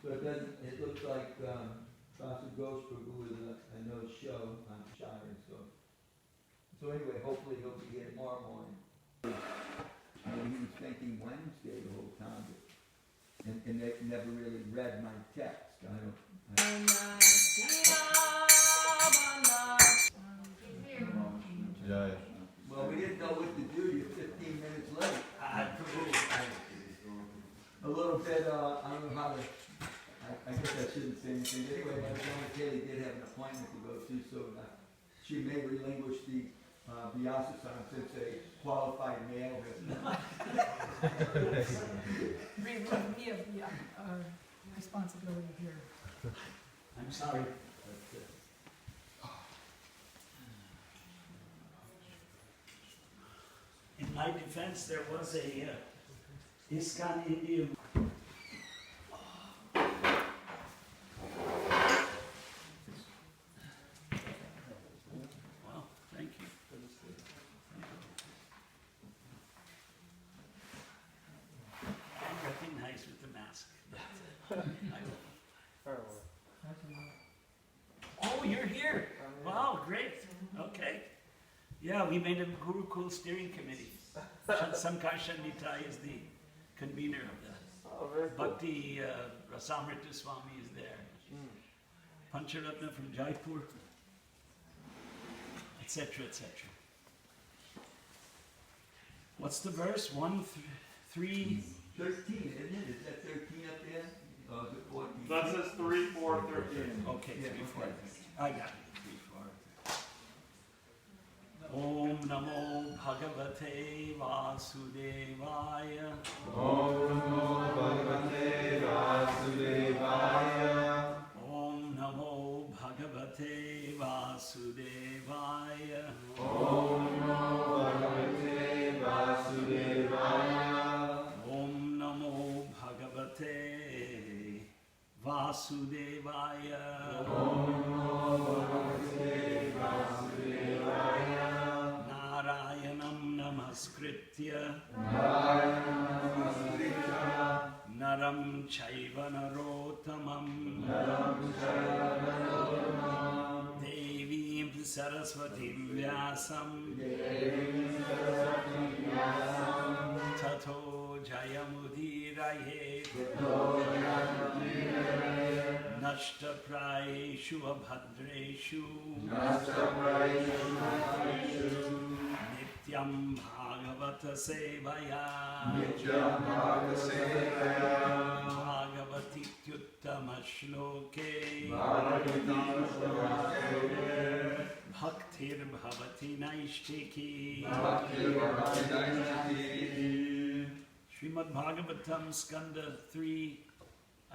But then it looks like Basu Ghosh Prabhu is a no show on Shire, so anyway, hopefully he'll be here tomorrow morning. He was thinking Wednesday the whole time, and they never really read my text. Well, we didn't know what to do. You're 15 minutes late. A little bit, I don't know how to, I guess I shouldn't say anything. Anyway, my Donna Kelly did have an appointment to go to, so she may relinquish the Vyasa-san since a qualified male has Relieve me of the responsibility here. I'm sorry. In my defense, there was a ISKCON India. Well, thank you. I recognize with the mask. Oh, you're here. Wow, great. Okay. Yeah, we made a Gurukul steering committee. Sankar Shandita is the convener of that. Bhakti Rasamrita Swami is there. Pancharatna from Jaipur, etc., etc. What's the verse? 1, 3. 13, isn't it? Is that 13 up there? Oh, is it 14? That says 3, 4, 13. Okay, 3, 4. I got it. 3, 4. Om Namo Bhagavate Vasudevaya. Om Namo Bhagavate Vasudevaya. Om Namo Bhagavate Vasudevaya. Om Namo Bhagavate Vasudevaya. Om Namo Bhagavate Vasudevaya. Om Namo Bhagavate Vasudevaya. Narayanam Namaskritya. Narayanam Namaskritya. Naram Chaiva Narottamam. Naram Chaiva Narottamam. Devim Saraswatim Vyasam. Devim Saraswatim Vyasam. Tato Jayamudiraye. Tato Jayamudiraye. Nashta Prayeshu Abhadreshu. Nashta Prayeshu Abhadreshu. Nityam Bhagavata Sevaya. Nityam Bhagavata Sevaya. Bhagavati Tyuttama Shloke. Bhagavati Shloke. Bhaktir Bhavati Naishtiki. Bhaktir Bhavati Naishtiki. Srimad Bhagavatam Skanda 3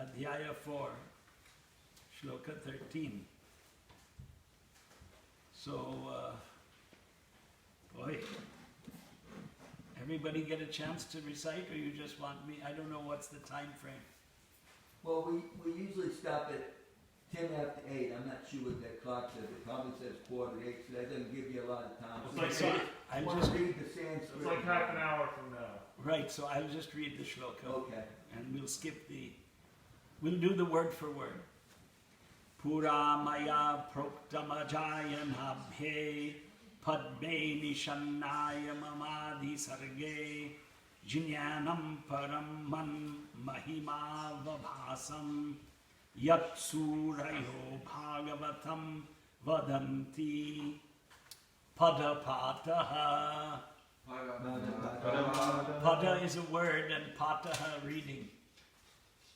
Adhyaya 4 Shloka 13. So, boy, everybody get a chance to recite, or you just want me? I don't know what's the time frame. Well, we usually stop at 10 after 8. I'm not sure what that clock says. It probably says 7:45, so that doesn't give you a lot of time. It's So like I'll just read the Sanskrit. It's like half an hour from now. right. So I'll just read the shloka, Okay. and we'll skip the. We'll do the word for word. Pura maya proktamajaya nabhe padme nishannaya mamadi sarge jinyanam param man mahima vabhasam yat surayo bhagavatam vadanti padapataha. Pada is a word and pataha reading.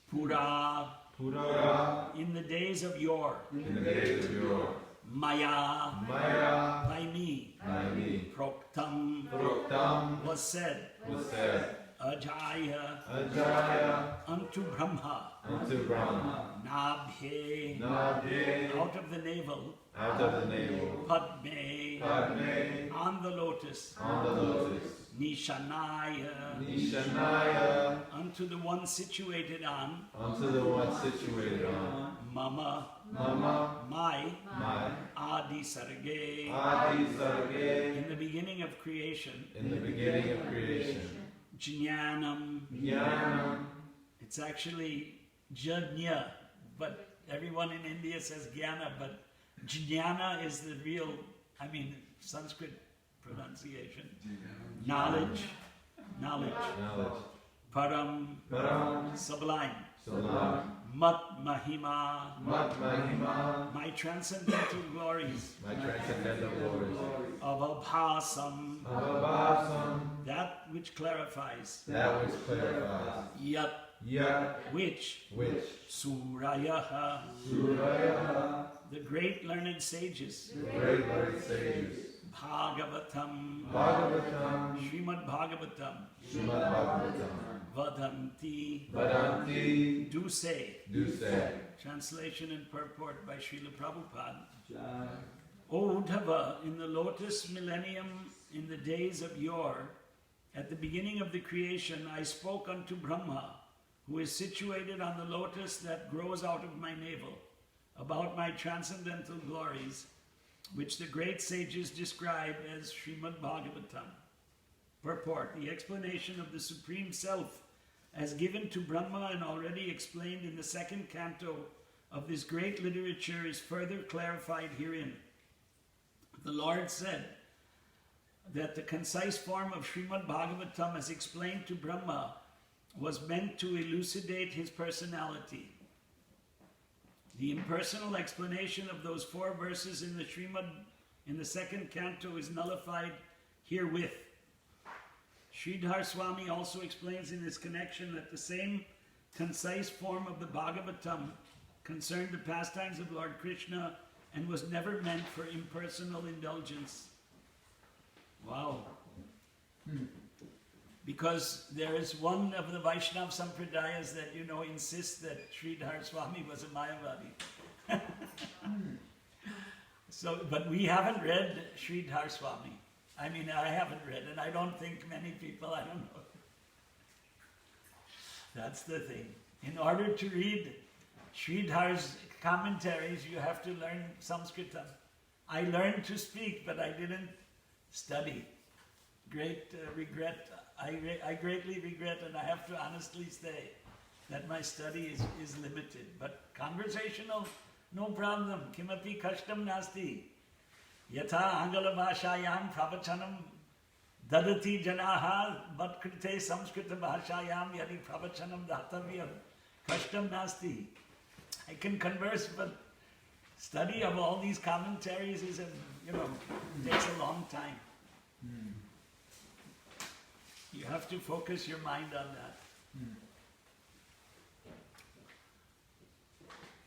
Pura. Pura. In the days of yore. In the days of yore. Maya. Maya. By me. By me. Proktam. Proktam. Was said. Was said. Ajaya. Ajaya. Unto Brahma. Unto Brahma. Nabhe. Nabhe. Out of the navel. Out of the navel. Padme. Padme. On the lotus. On the lotus. Nishanaya. Nishanaya. Unto the one situated on. Unto the one situated on. Mama. Mama. My. My. Adi Sarge. Adi Sarge. In the beginning of creation. In the beginning of creation. Jnanam. Jnanam. It's actually Jnana, but everyone in India says Jnana, but Jnana is the real, Sanskrit pronunciation. Knowledge. Knowledge. Param, Param. sublime. Sublime. Mat Mahima, Mat Mahima. my transcendental glories. My transcendental glories. Avabhasam, Avabhasam. that which clarifies. That which clarifies. Yat, Yat. which. Which. Surayaha, Suraya. the great learned sages. The great learned sages. Bhagavatam, Bhagavatam. Srimad Bhagavatam, Srimad Bhagavatam. Vadanti, Vadanti. do say. Do say. Translation and purport by Srila Prabhupada. Jai. O Uddhava, in the lotus millennium, in the days of yore, at the beginning of the creation, I spoke unto Brahma, who is situated on the lotus that grows out of my navel, about my transcendental glories, which the great sages describe as Srimad Bhagavatam. Purport, the explanation of the Supreme Self, as given to Brahma and already explained in the second canto of this great literature, is further clarified herein. The Lord said that the concise form of Srimad Bhagavatam as explained to Brahma was meant to elucidate his personality. The impersonal explanation of those 4 verses in the Srimad in the second canto is nullified herewith. Sridhar Swami also explains in this connection that the same concise form of the Bhagavatam concerned the pastimes of Lord Krishna and was never meant for impersonal indulgence. Wow. Because there is one of the Vaishnava Sampradayas that insists that Sridhar Swami was a Mayavadi. But we haven't read Sridhar Swami. I haven't read it. I don't think many people, I don't know. That's the thing. In order to read Sridhar's commentaries, you have to learn Sanskritam. I learned to speak, but I didn't study. Great regret. I greatly regret, and I have to honestly say that my study is limited. But conversational, no problem. Kimapi kashtam nasti. Yatha Angala Bhashayam pravachanam dadati janaha matkrite samskrita bhashayam yadi pravachanam datavyam kashtam nasti. I can converse, but study of all these commentaries is takes a long time. You have to focus your mind on that.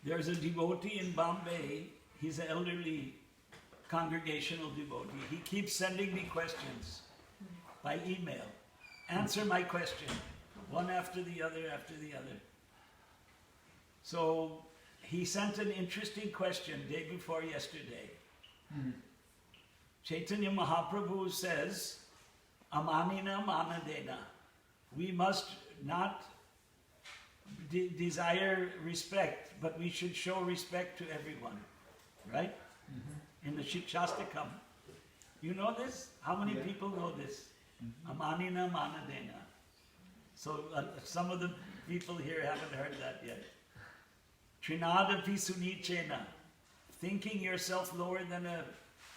There's a devotee in Bombay. He's an elderly congregational devotee. He keeps sending me questions by email. Answer my question, one after the other after the other. So he sent an interesting question day before yesterday. Chaitanya Mahaprabhu says, Amanina manadena. We must not desire respect, but we should show respect to everyone. Right? In the Shastakam. You know this? How many people know this? Amanina manadena. So some of the people here haven't heard that yet. Trinadapi sunichena. Thinking yourself lower than a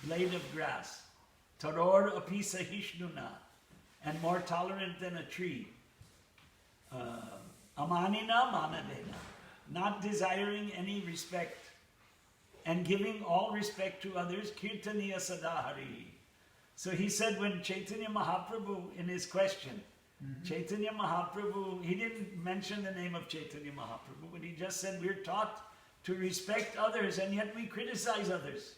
blade of grass. Taror api sahishnuna. And more tolerant than a tree. Amanina manadena. Not desiring any respect. And giving all respect to others, kirtaniya sadahari. So he said when Chaitanya Mahaprabhu, in his question, Chaitanya Mahaprabhu, he didn't mention the name of Chaitanya Mahaprabhu, but he just said we're taught to respect others and yet we criticize others.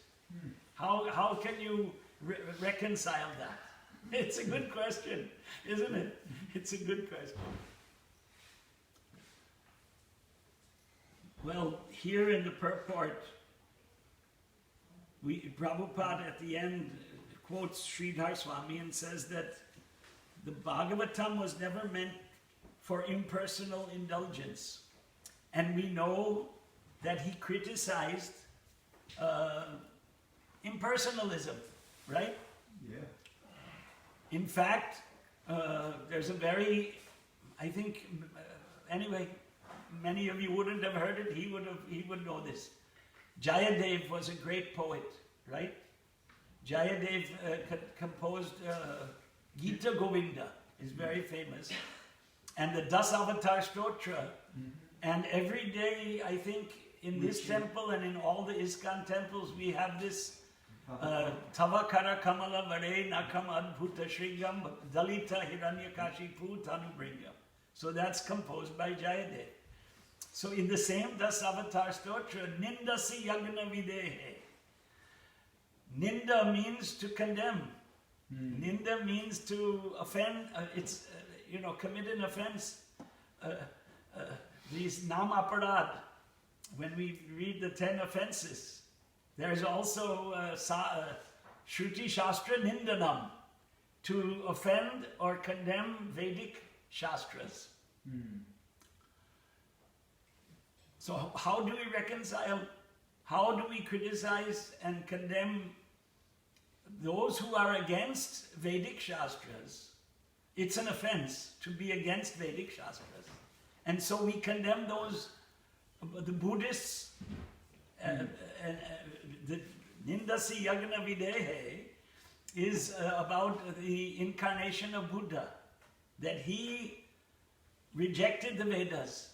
How can you reconcile that? It's a good question, isn't it? It's a good question. Well, here in the purport, Prabhupada at the end quotes Sridhar Swami and says that the Bhagavatam was never meant for impersonal indulgence. And we know that he criticized impersonalism, right? Yeah. In fact, there's a very, I think, anyway, many of you wouldn't have heard it, he would know this. Jayadev was a great poet, right? Jayadev composed Gita Govinda, is very famous, and the Das Avatar Stotra. And every day, I think, in this temple and in all the ISKCON temples, we have this Tavakara Kamala Vare Nakam Adbhuta Shrigam Dalita Hiranyakashipu Tanubringam. So that's composed by Jayadev. So in the same Das Avatar Stotra, Nindasi Yagna Videhe. Ninda means to condemn. Ninda means to offend, commit an offense. These Namaparad, when we read the 10 offenses, there's also Shruti Shastra Nindanam, to offend or condemn Vedic Shastras. So how do we reconcile? How do we criticize and condemn those who are against Vedic Shastras? It's an offense to be against Vedic Shastras. And so we condemn those, the Buddhists, the Nindasi Yagna Videhe is about the incarnation of Buddha, that he rejected the Vedas.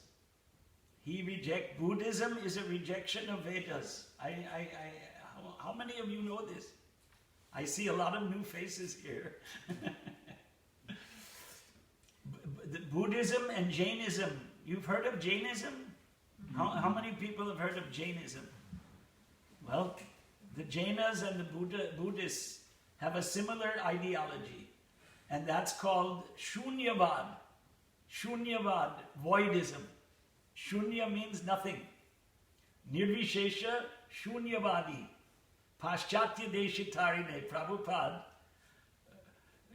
Buddhism is a rejection of Vedas. How many of you know this? I see a lot of new faces here. Buddhism and Jainism. You've heard of Jainism? How many people have heard of Jainism? Well, the Jainas and the Buddhists have a similar ideology, and that's called Shunyavad. Shunyavad, voidism. Shunya means nothing. Nirvishesha Shunyavadi. Paschatya Deshitarine. Prabhupada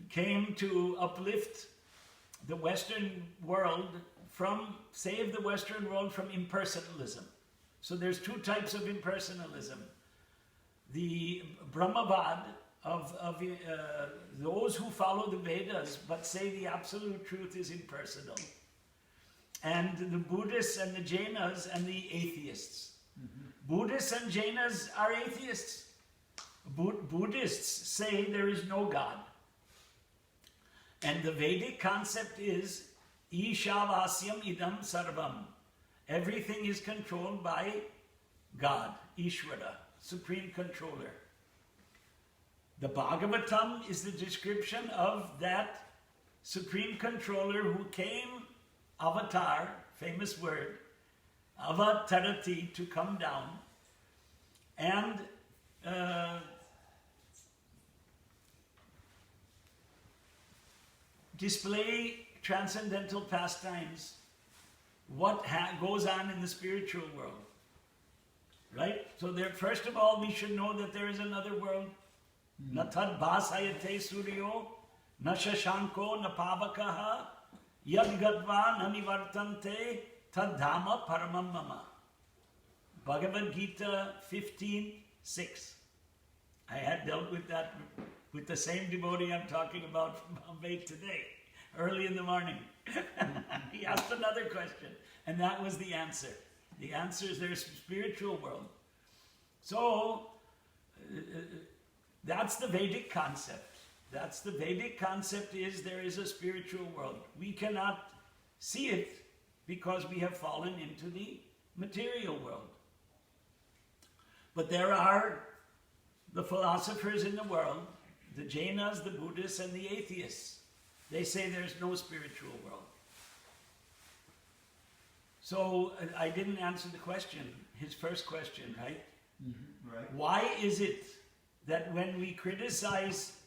came to uplift the Western world save the Western world from impersonalism. So there's two types of impersonalism. The Brahmavad of those who follow the Vedas but say the absolute truth is impersonal. And the Buddhists and the Jainas and the atheists. Buddhists and Jainas are atheists. Buddhists say there is no God. And the Vedic concept is Ishavasyam idam sarvam. Everything is controlled by God, Ishvara, supreme controller. The Bhagavatam is the description of that supreme controller who came, avatar, famous word, avatarati, to come down, and display transcendental pastimes, what goes on in the spiritual world. Right? So there, first of all, we should know that there is another world. Na tad bhasayate suryo, na shashanko, na pavakaha, yad gadva na nivartante, tad dhamma paramam mama. Bhagavad Gita 15:6. I had dealt with that with the same devotee I'm talking about from Bombay today, early in the morning. He asked another question, and that was the answer. The answer is there's a spiritual world. So, that's the Vedic concept. That's the Vedic concept, is there is a spiritual world. We cannot see it because we have fallen into the material world. But there are the philosophers in the world, the Jainas, the Buddhists, and the atheists. They say there's no spiritual world. So I didn't answer the question, his first question, right? Right. Why is it that when we criticize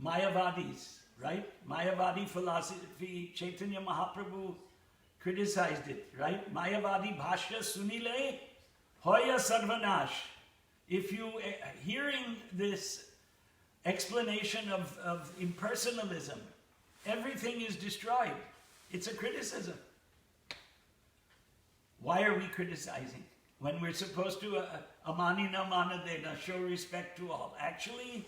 Mayavadis, right? Mayavadi philosophy, Chaitanya Mahaprabhu criticized it, right? Mayavadi bhashya sunile hoya sarvanash. If you, hearing this explanation of impersonalism, everything is destroyed. It's a criticism. Why are we criticizing when we're supposed to amanina manadena, show respect to all? Actually,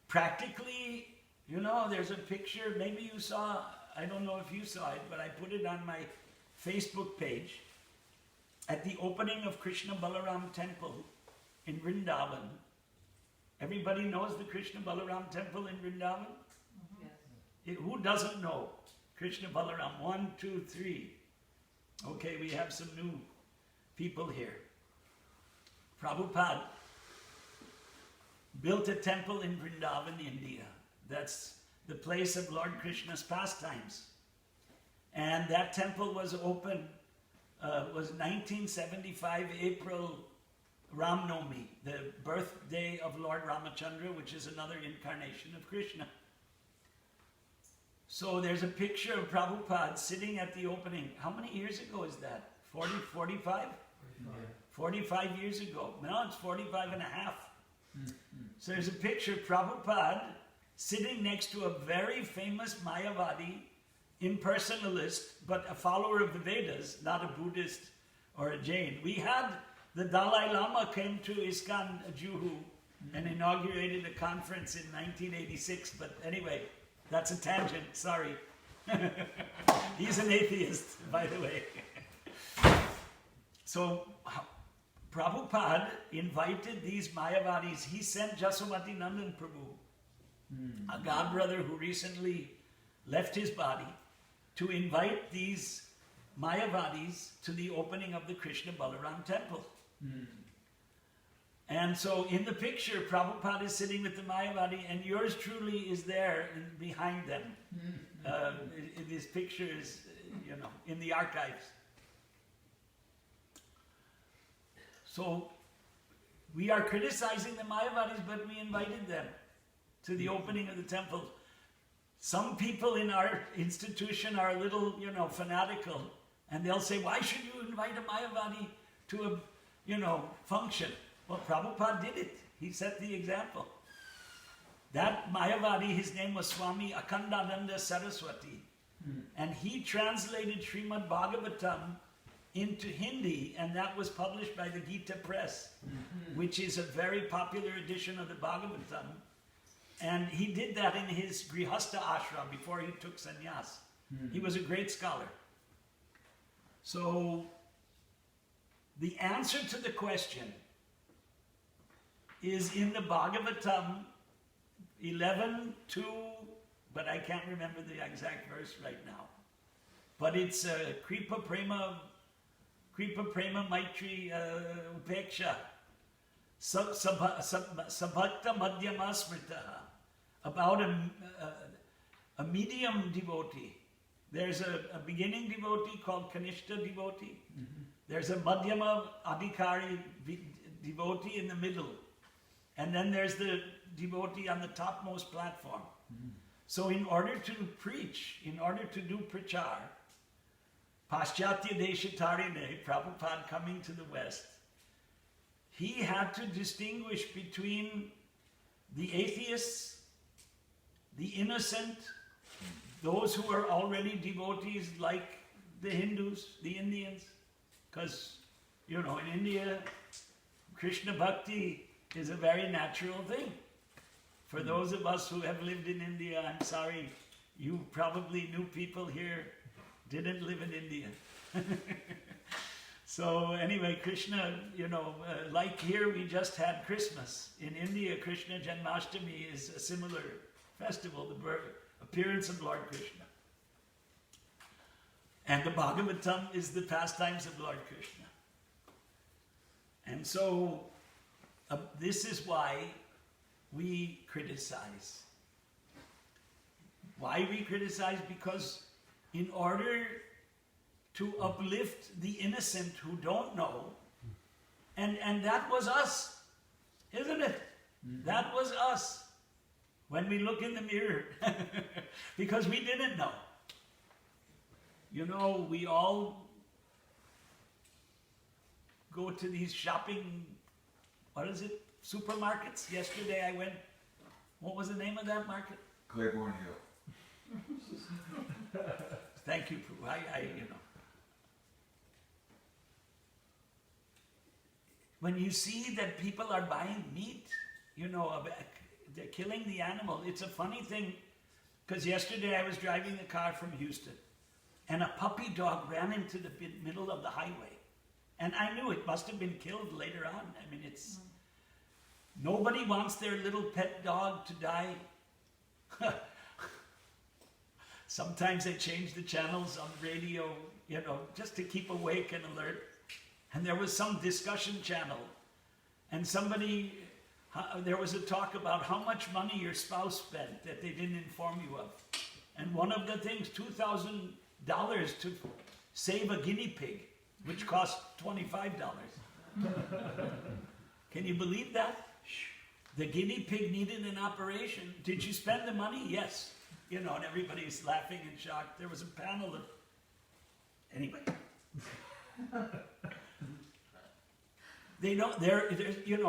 practically, there's a picture, maybe you saw, I don't know if you saw it, but I put it on my Facebook page. at the opening of Krishna Balaram temple in Vrindavan. Everybody knows the Krishna Balaram temple in Vrindavan? Who doesn't know Krishna Balaram? 1, 2, 3. Okay, we have some new people here. Prabhupada built a temple in Vrindavan, India. That's the place of Lord Krishna's pastimes. And that temple was open, was 1975 April Ram Navami, the birthday of Lord Ramachandra, which is another incarnation of Krishna. So there's a picture of Prabhupada sitting at the opening. How many years ago is that? 40, 45? 45 years ago. No, it's 45 and a half. So there's a picture of Prabhupada sitting next to a very famous Mayavadi, impersonalist, but a follower of the Vedas, not a Buddhist or a Jain. We had the Dalai Lama came to ISKCON Juhu and inaugurated a conference in 1986, but anyway, that's a tangent, sorry. He's an atheist, by the way. So, Prabhupada invited these Mayavadis. He sent Jasomati Nandan Prabhu, a godbrother who recently left his body, to invite these Mayavadis to the opening of the Krishna Balaram temple. And so in the picture, Prabhupada is sitting with the Mayavadi, and yours truly is there behind them. This picture is, in the archives. So we are criticizing the Mayavadis, but we invited them to the opening of the temple. Some people in our institution are a little, fanatical, and they'll say, why should you invite a Mayavadi to a, function? Well, Prabhupada did it. He set the example. That Mayavadi, his name was Swami Akhandananda Saraswati, and he translated Srimad Bhagavatam into Hindi, and that was published by the Gita Press, which is a very popular edition of the Bhagavatam. And he did that in his Grihastha ashram before he took sannyas. He was a great scholar. So, the answer to the question is in the Bhagavatam 11:2, but I can't remember the exact verse right now. But it's Kripa Prema Maitri Upeksha Sabhakta Madhyama Smritaha, about a medium devotee. There's a beginning devotee called Kanishta devotee. There's a Madhyama Adhikari devotee in the middle. And then there's the devotee on the topmost platform. So in order to preach, in order to do prachar, Paschatya Deshatarine, Prabhupada coming to the West, he had to distinguish between the atheists, the innocent, those who are already devotees like the Hindus, the Indians, because, in India, Krishna Bhakti is a very natural thing. For those of us who have lived in India, I'm sorry, you probably new people here didn't live in India. So anyway, Krishna, like here we just had Christmas. In India, Krishna Janmashtami is a similar festival, the appearance of Lord Krishna. And the Bhagavatam is the pastimes of Lord Krishna. And so, this is why we criticize. Why we criticize? Because in order to uplift the innocent who don't know, and that was us, isn't it? That was us when we look in the mirror, because we didn't know. We all go to these shopping, supermarkets. Yesterday I went, what was the name of that market? Claiborne Hill. Thank you, Prabhu. When you see that people are buying meat, they're killing the animal. It's a funny thing, because yesterday I was driving a car from Houston, and a puppy dog ran into the middle of the highway, And I knew it must have been killed later on. I mean, nobody wants their little pet dog to die. Sometimes they change the channels on the radio, just to keep awake and alert. And there was some discussion channel, and there was a talk about how much money your spouse spent that they didn't inform you of. And one of the things, $2,000 to save a guinea pig, which cost $25. Can you believe that? The guinea pig needed an operation. Did you spend the money? Yes. And everybody's laughing and shocked. There was a panel of... Anyway. They don't,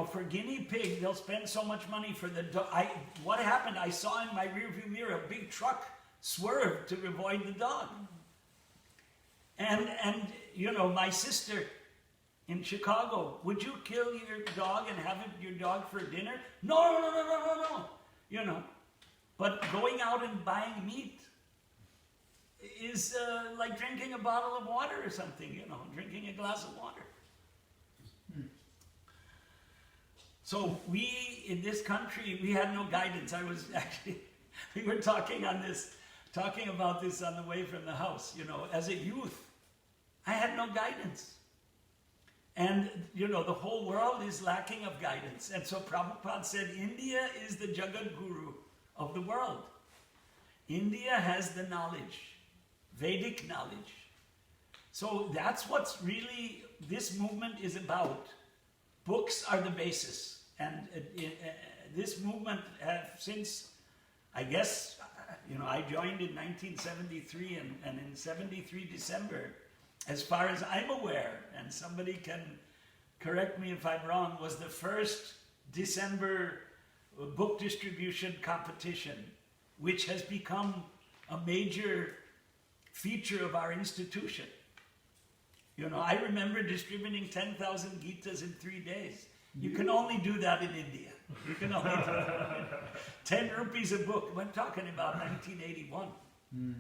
for guinea pig, they'll spend so much money for the dog. What happened? I saw in my rearview mirror a big truck swerve to avoid the dog. And my sister in Chicago, would you kill your dog and have your dog for dinner? No. But going out and buying meat is like drinking a bottle of water or something, drinking a glass of water. So we, in this country, we had no guidance. We were talking about this on the way from the house, as a youth. I had no guidance. And, the whole world is lacking of guidance. And so Prabhupada said, India is the Jagat Guru of the world. India has the knowledge, Vedic knowledge. So that's what's really, this movement is about. Books are the basis. And this movement since, I guess, I joined in 1973, and in 73 December, as far as I'm aware, and somebody can correct me if I'm wrong, was the first December book distribution competition, which has become a major feature of our institution. I remember distributing 10,000 Gitas in 3 days. You can only do that in India. You can only do that. 10 rupees a book. We're talking about 1981.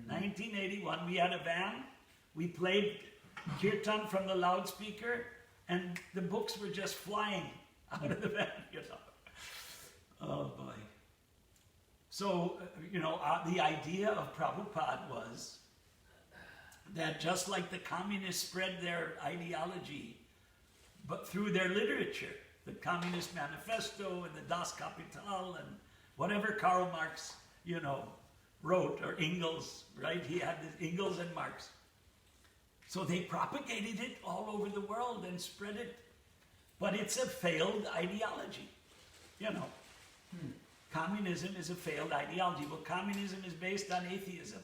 1981, we had a van. We played kirtan from the loudspeaker, and the books were just flying out of the van, Oh boy. So, the idea of Prabhupada was that just like the communists spread their ideology, but through their literature, the Communist Manifesto and the Das Kapital and whatever Karl Marx, wrote, or Engels, right? He had this, Engels and Marx. So they propagated it all over the world and spread it. But it's a failed ideology, Communism is a failed ideology. Well, communism is based on atheism.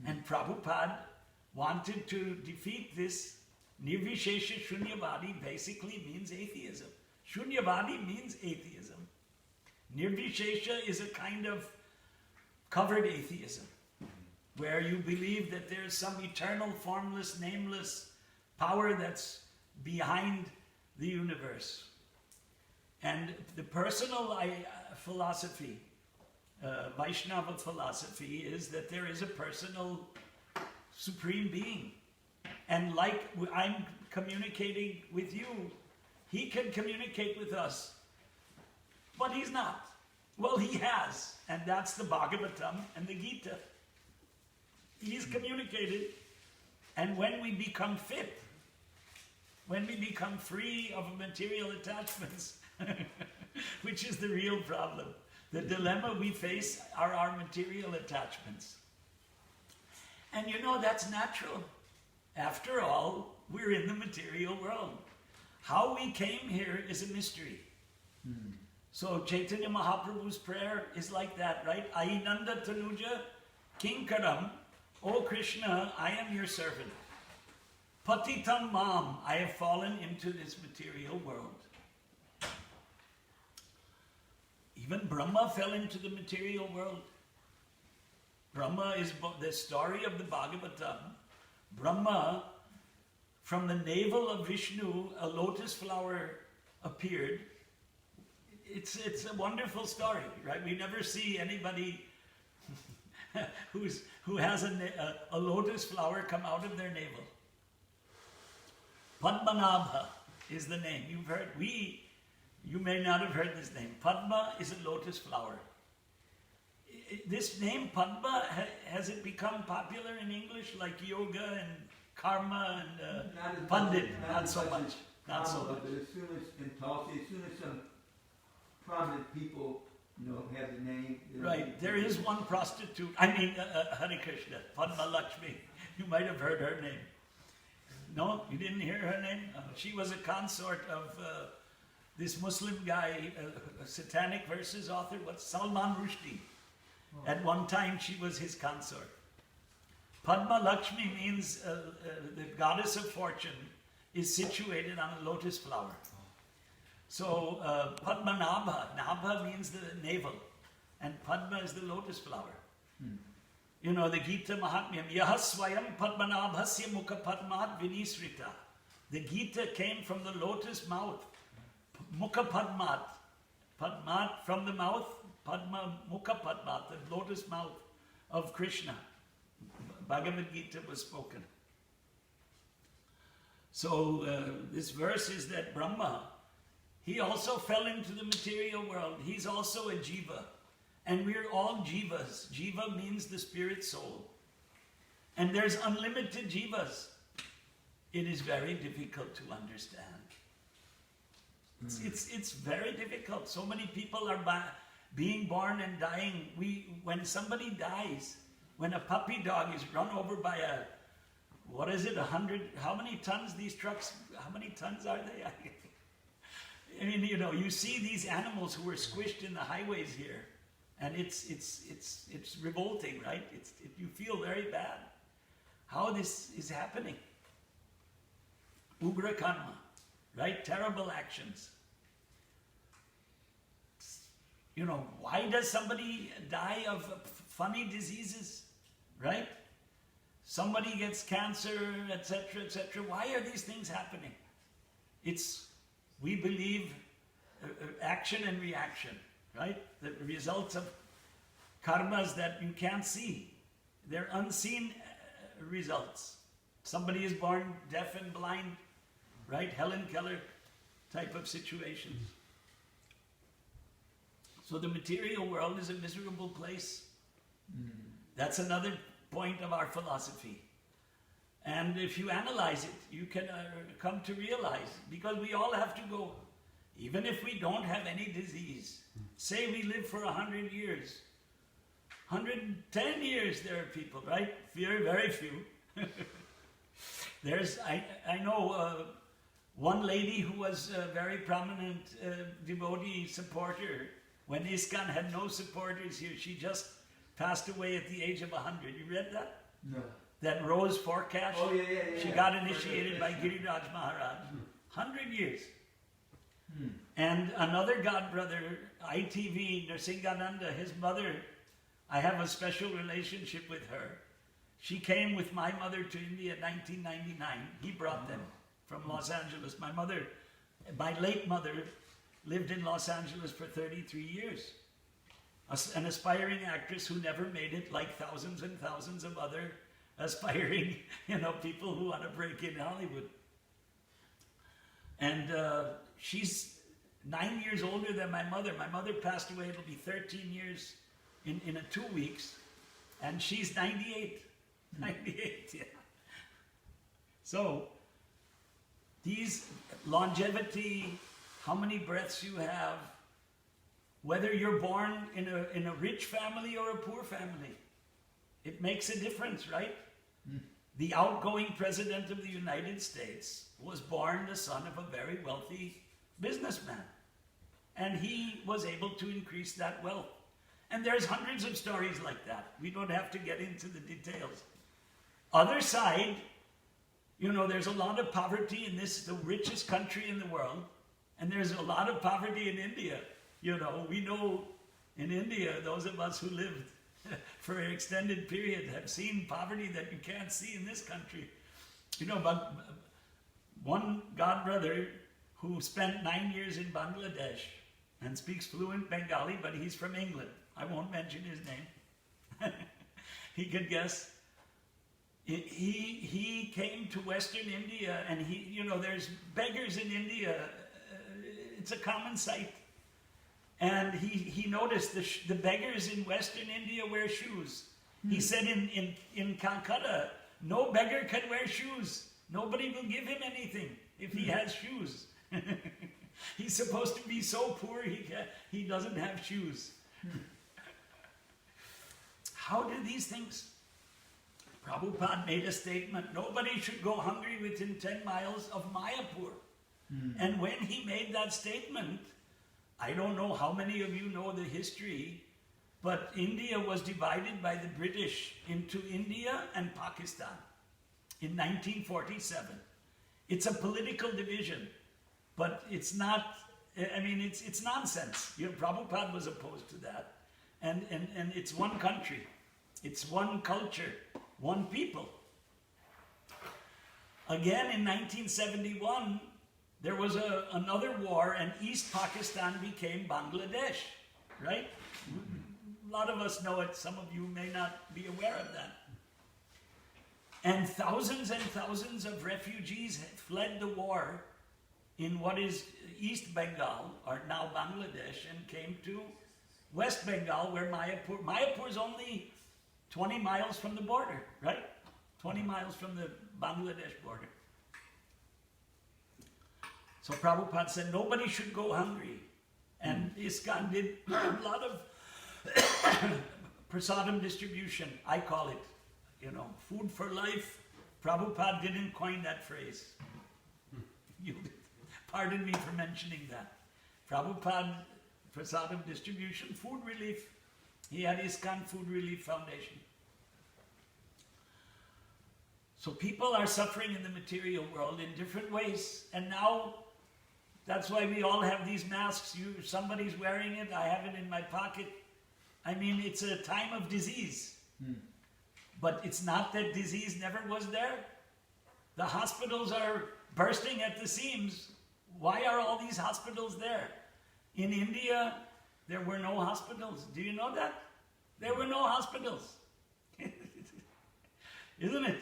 And Prabhupada wanted to defeat this. Nirvishesha Shunyavadi basically means atheism. Shunyavadi means atheism. Nirvishesha is a kind of covered atheism, where you believe that there's some eternal, formless, nameless power that's behind the universe. And the personal philosophy, Vaishnava philosophy, is that there is a personal supreme being. And like I'm communicating with you, he can communicate with us. But he's not. Well, he has. And that's the Bhagavatam and the Gita. He's communicated. And when we become fit, when we become free of material attachments, which is the real problem, the dilemma we face are our material attachments. And that's natural. After all, we're in the material world. How we came here is a mystery. So Chaitanya Mahaprabhu's prayer is like that, right? Ainanda Tanuja Kinkaram, O Krishna, I am your servant. Patitam Mam, I have fallen into this material world. Even Brahma fell into the material world. Brahma is the story of the Bhagavatam. Brahma, from the navel of Vishnu, a lotus flower appeared. It's a wonderful story, right? We never see anybody who has a lotus flower come out of their navel. Padmanabha is the name. You've heard, you may not have heard this name. Padma is a lotus flower. This name Padma, has it become popular in English like yoga and karma and Pandit? Not so much. Not so much. But as soon as in Tulsi, as soon as some prominent people, have the name. Right. There is one prostitute. Hare Krishna, Padma Lakshmi. You might have heard her name. No, you didn't hear her name? She was a consort of this Muslim guy, Satanic Verses author, Salman Rushdie. At one time, she was his consort. Padma Lakshmi means the goddess of fortune is situated on a lotus flower. So Padmanabha, Nabha means the navel, and Padma is the lotus flower. The Gita Mahatmyam, Yaha Swayam Padmanabhasya Mukha Padmat Vinisrita. The Gita came from the lotus mouth. Mukha Padmat. Padmat from the mouth, Padma Mukha Padmat, the lotus mouth of Krishna. Bhagavad Gita was spoken. So this verse is that Brahma, he also fell into the material world. He's also a jiva. And we're all jivas. Jiva means the spirit soul. And there's unlimited jivas. It is very difficult to understand. It's very difficult. So many people are being born and dying. When somebody dies, when a puppy dog is run over by 100, how many tons these trucks, how many tons are they? You see these animals who were squished in the highways here, and it's revolting, right? You feel very bad. How this is happening. Ugra karma, right? Terrible actions. Why does somebody die of funny diseases, right? Somebody gets cancer, etc., etc. Why are these things happening? We believe action and reaction, right? The results of karmas that you can't see. They're unseen results. Somebody is born deaf and blind, right? Helen Keller type of situations. So the material world is a miserable place. That's another point of our philosophy. And if you analyze it, you can come to realize, because we all have to go, even if we don't have any disease, say we live for 100 years, 110 years there are people, right? Very, very few. I know one lady who was a very prominent devotee supporter. When ISKCON had no supporters here, she just passed away at the age of 100. You read that? No. That Rose Forecast? Oh, yeah. She got initiated by Giriraj Maharaj. 100 years. And another godbrother, ITV, Nrsingananda, his mother, I have a special relationship with her. She came with my mother to India in 1999. He brought them from Los Angeles. My late mother, lived in Los Angeles for 33 years. An aspiring actress who never made it, like thousands and thousands of other aspiring, people who want to break in Hollywood. And she's 9 years older than my mother. My mother passed away, it'll be 13 years in 2 weeks. And she's 98. 98, yeah. So, these longevity, how many breaths you have, whether you're born in a rich family or a poor family, it makes a difference, right? The outgoing president of the United States was born the son of a very wealthy businessman. And he was able to increase that wealth. And there's hundreds of stories like that. We don't have to get into the details. Other side, there's a lot of poverty in the richest country in the world. And there's a lot of poverty in India. We know in India, those of us who lived for an extended period have seen poverty that you can't see in this country. But one godbrother who spent 9 years in Bangladesh and speaks fluent Bengali, but he's from England. I won't mention his name. He could guess. he came to Western India, and there's beggars in India. It's a common sight. And he noticed the beggars in Western India wear shoes. He said in Calcutta, no beggar can wear shoes. Nobody will give him anything if he has shoes. He's supposed to be so poor he doesn't have shoes. How do these things? Prabhupada made a statement, nobody should go hungry within 10 miles of Mayapur. And when he made that statement, I don't know how many of you know the history, but India was divided by the British into India and Pakistan in 1947. It's a political division, but it's not, it's nonsense. Prabhupada was opposed to that. And it's one country, it's one culture, one people. Again, in 1971, there was another war, and East Pakistan became Bangladesh, right? A lot of us know it, some of you may not be aware of that. And thousands of refugees had fled the war in what is East Bengal, or now Bangladesh, and came to West Bengal, where Mayapur is only 20 miles from the border, right? 20 miles from the Bangladesh border. So Prabhupada said nobody should go hungry. And ISKCON did a lot of prasadam distribution, I call it, food for life. Prabhupada didn't coin that phrase. Pardon me for mentioning that. Prabhupada, prasadam distribution, food relief. He had ISKCON Food Relief Foundation. So people are suffering in the material world in different ways. And now, that's why we all have these masks. Somebody's wearing it, I have it in my pocket. It's a time of disease. But it's not that disease never was there. The hospitals are bursting at the seams. Why are all these hospitals there? In India, there were no hospitals. Do you know that? There were no hospitals. Isn't it?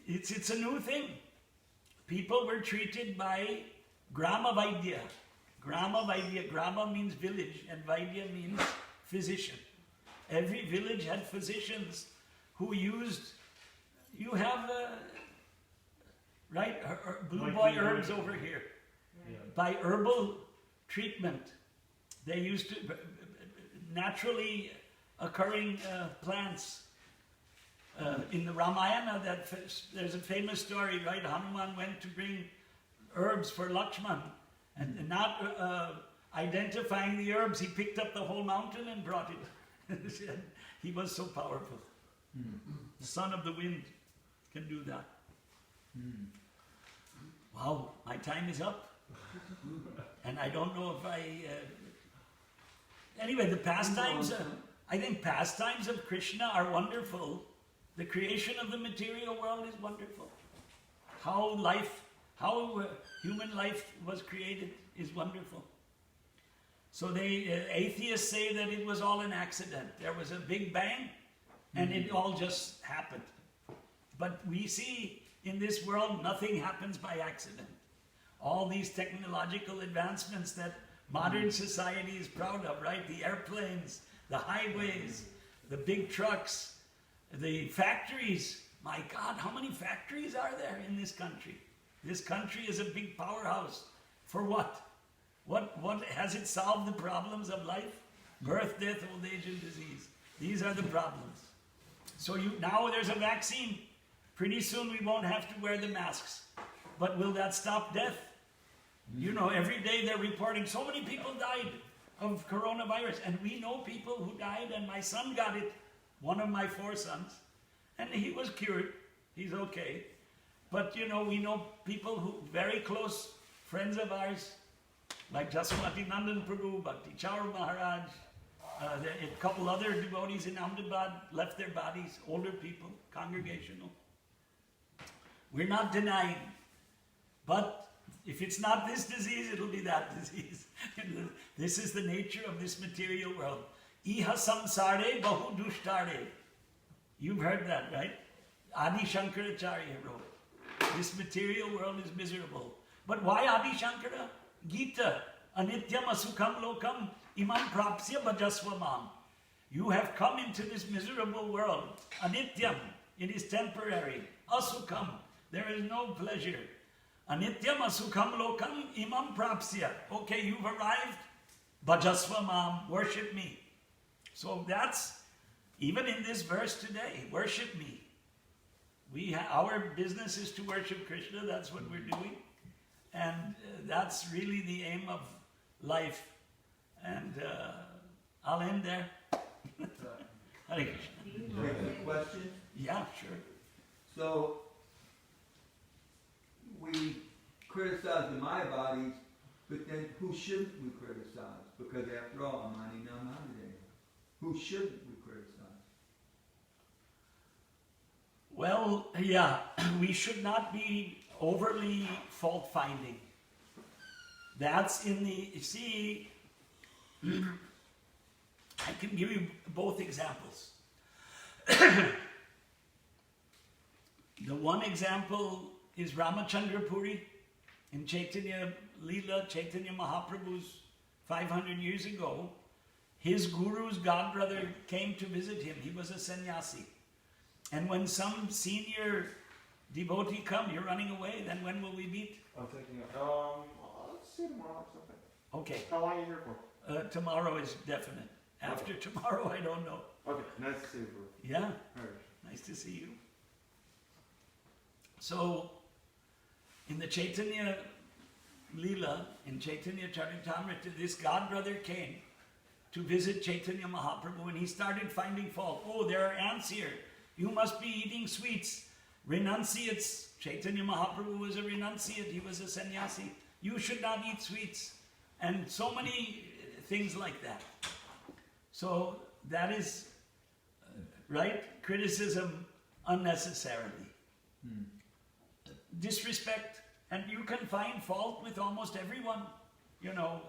It's a new thing. People were treated by Grama Vaidya. Grama Vaidya. Grama means village, and Vaidya means physician. Every village had physicians who used, you have, blue boy herbs over here. Yeah. By herbal treatment, they used to, naturally occurring plants. In the Ramayana, there's a famous story, right? Hanuman went to bring herbs for Lakshman, and not identifying the herbs, he picked up the whole mountain and brought it. He was so powerful. The son of the wind can do that. Wow, my time is up. And I don't know if anyway, the pastimes, I think pastimes of Krishna are wonderful. The creation of the material world is wonderful. How human life was created is wonderful. So atheists say that it was all an accident. There was a big bang, and it all just happened. But we see in this world, nothing happens by accident. All these technological advancements that modern society is proud of, right? The airplanes, the highways, the big trucks, the factories. My God, how many factories are there in this country? This country is a big powerhouse. For what? What has it solved the problems of life? Birth, death, old age, and disease. These are the problems. So now there's a vaccine. Pretty soon we won't have to wear the masks. But will that stop death? Every day they're reporting so many people died of coronavirus. And we know people who died, and my son got it. One of my 4 sons. And he was cured. He's okay. But, we know people who, very close friends of ours, like Jaswati Nandan Prabhu, Bhakti Chaur Maharaj, a couple other devotees in Ahmedabad left their bodies, older people, congregational. We're not denying. But if it's not this disease, it'll be that disease. This is the nature of this material world. Iha samsare bahu dushtare. You've heard that, right? Adi Shankaracharya wrote. This material world is miserable. But why Adi Shankara? Gita, anityam asukham lokam imam prapsya bhajasva mam. You have come into this miserable world. Anityam, it is temporary. Asukham, there is no pleasure. Anityam asukham lokam imam prapsya. Okay, you've arrived. Bhajasva mam, worship me. So that's, even in this verse today, worship me. Our business is to worship Krishna, that's what we're doing. And that's really the aim of life. And I'll end there. Hare Krishna. Any question? Yeah, sure. So, we criticize the Mayavadis, but then who shouldn't we criticize? Because after all, Amani Namadeva. Who shouldn't we criticize? Well, yeah, we should not be overly fault-finding. That's in the, you see, I can give you both examples. The one example is Ramachandra Puri in Chaitanya Leela, Chaitanya Mahaprabhu's 500 years ago. His guru's godbrother came to visit him. He was a sannyasi. And when some senior devotee come, you're running away, then when will we meet? I'm thinking, let's see tomorrow or something. Okay, How long are you here for? tomorrow is definite. After tomorrow, I don't know. Okay, nice to see you, bro. Yeah, Alright. nice to see you. So, in the Chaitanya Leela, in Chaitanya Charitamrita, this godbrother came to visit Chaitanya Mahaprabhu, and he started finding fault. Oh, there are ants here. You must be eating sweets. Renunciates. Chaitanya Mahaprabhu was a renunciate. He was a sannyasi. You should not eat sweets. And so many things like that. So that is, right? Criticism unnecessarily. Disrespect. And you can find fault with almost everyone. You know,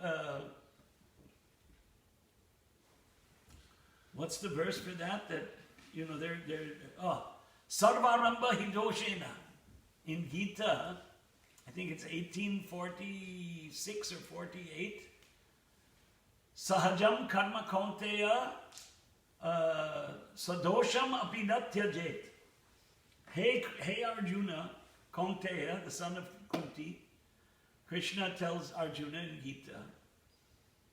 what's the verse for that? That, you know, Sarvaramba Hidoshena. In Gita, I think it's 1846 or 48. Sahajam karma kaunteya sadosham apinatyajet. Hey Arjuna, Kaunteya, the son of Kunti, Krishna tells Arjuna in Gita,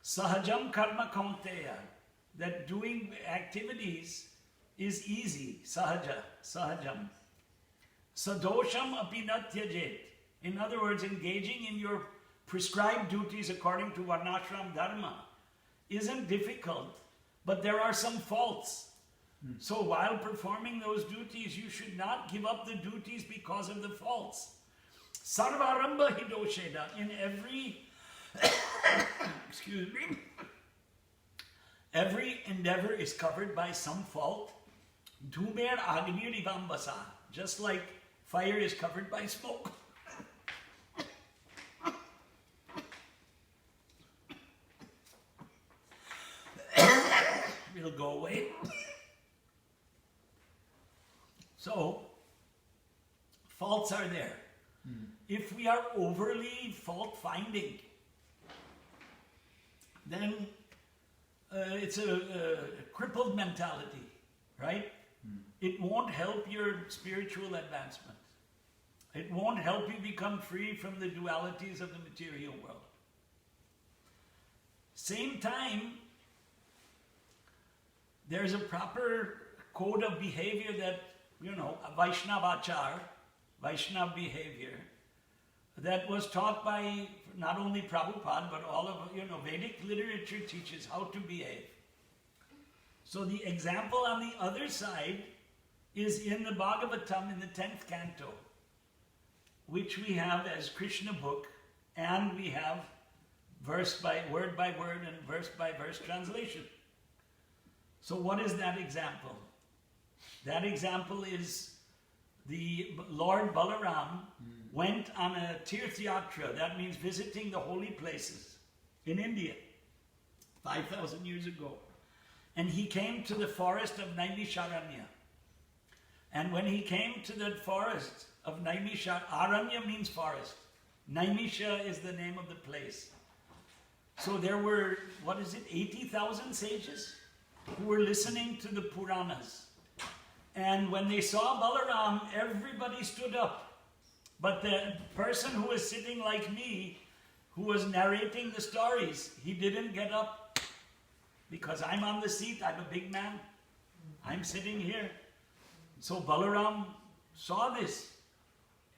Sahajam karma kaunteya, that doing activities is easy, sahajam. Sadosham apinatyajet. In other words, engaging in your prescribed duties according to Varnashram Dharma isn't difficult, but there are some faults. So while performing those duties, you should not give up the duties because of the faults. Sarvaramba hidosheda. In every, excuse me, every endeavor is covered by some fault. Dhumer agnir ivambasa. Just like fire is covered by smoke. It'll go away. So, faults are there. If we are overly fault-finding, then it's a crippled mentality, right? It won't help your spiritual advancement. It won't help you become free from the dualities of the material world. Same time, there's a proper code of behavior that, you know, Vaishnavachar, Vaishnav behavior, that was taught by not only Prabhupada, but all of, you know, Vedic literature teaches how to behave. So the example on the other side is in the Bhagavatam in the 10th canto, which we have as Krishna book, and we have verse by word and verse by verse translation. So what is that example? That example is the Lord Balaram went on a tirthyatra, that means visiting the holy places in India 5,000 years ago. And he came to the forest of Naimisharanya. And when he came to the forest of Naimisha, Aranya means forest. Naimisha is the name of the place. So there were, 80,000 sages who were listening to the Puranas. And when they saw Balaram, everybody stood up. But the person who was sitting like me, who was narrating the stories, he didn't get up. Because I'm on the seat, I'm a big man. I'm sitting here. So Balaram saw this.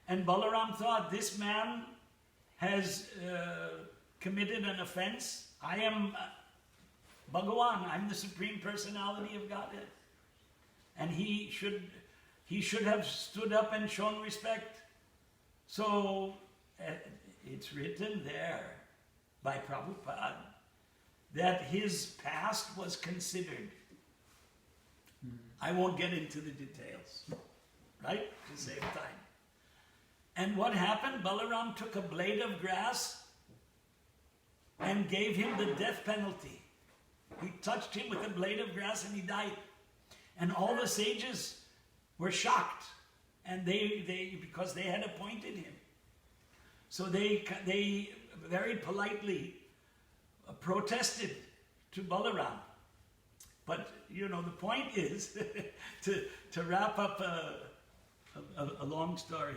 And Balaram thought, this man has committed an offense. I am Bhagavan, I'm the Supreme Personality of Godhead. And he should have stood up and shown respect. So it's written there by Prabhupada that his past was considered. I won't get into the details, right? To save time. And what happened? Balaram took a blade of grass and gave him the death penalty. He touched him with a blade of grass and he died. And all the sages were shocked, and they because they had appointed him. So they very politely protested to Balaram. But the point is to wrap up a long story.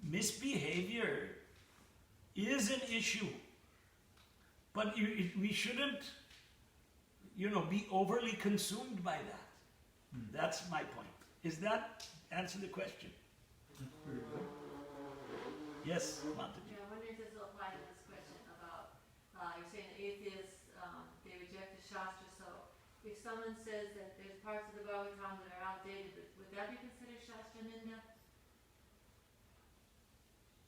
Misbehavior is an issue, but we shouldn't be overly consumed by that. That's my point. Is that answer the question? Yes, Mataji. Yeah, I wonder if this will apply to this question about, you're saying that atheists, they reject the Shastra, so if someone says that there's parts of the Bhagavatam that are outdated, would that be considered Shastra Ninda?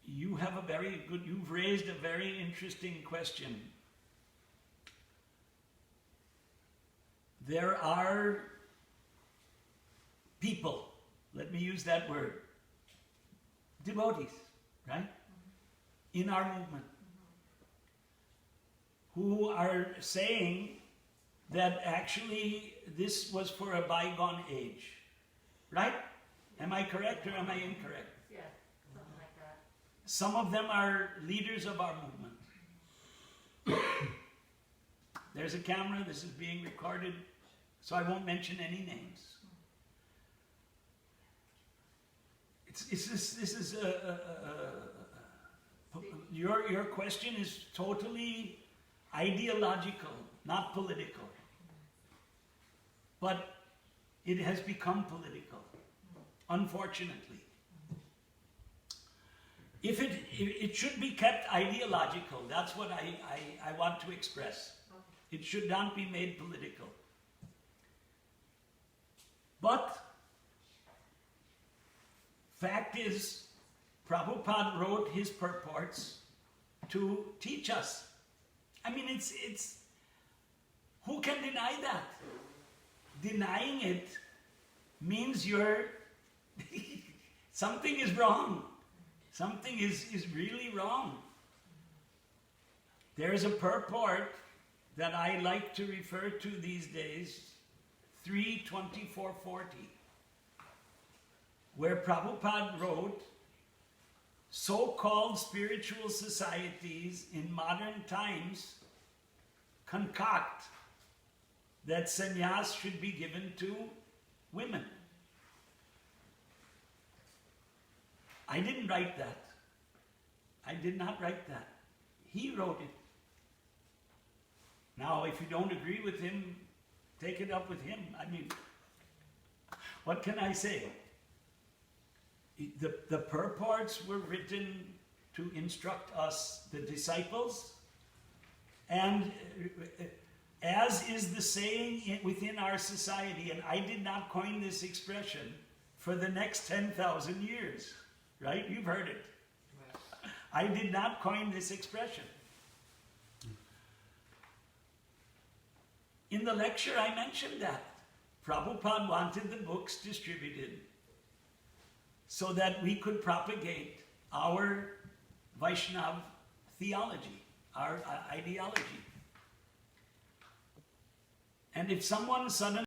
You've raised a very interesting question. There are people, let me use that word, devotees, right? In our movement, who are saying that actually this was for a bygone age, right? Am I correct or am I incorrect? Yeah, something like that. Some of them are leaders of our movement. There's a camera, this is being recorded, so I won't mention any names. Your question is totally ideological, not political. But it has become political, unfortunately. It should be kept ideological, that's what I want to express. It should not be made political. But fact is, Prabhupada wrote his purports to teach us. I mean, it's who can deny that? Denying it means something is wrong. Something is really wrong. There is a purport that I like to refer to these days, 3:24:40, where Prabhupada wrote, so-called spiritual societies in modern times concoct that sannyas should be given to women. I didn't write that. I did not write that. He wrote it. Now, if you don't agree with him, take it up with him. I mean, what can I say? The purports were written to instruct us, the disciples, and as is the saying within our society, and I did not coin this expression, for the next 10,000 years, right? You've heard it. I did not coin this expression. In the lecture I mentioned that Prabhupada wanted the books distributed so that we could propagate our Vaishnava theology, our ideology. And if someone suddenly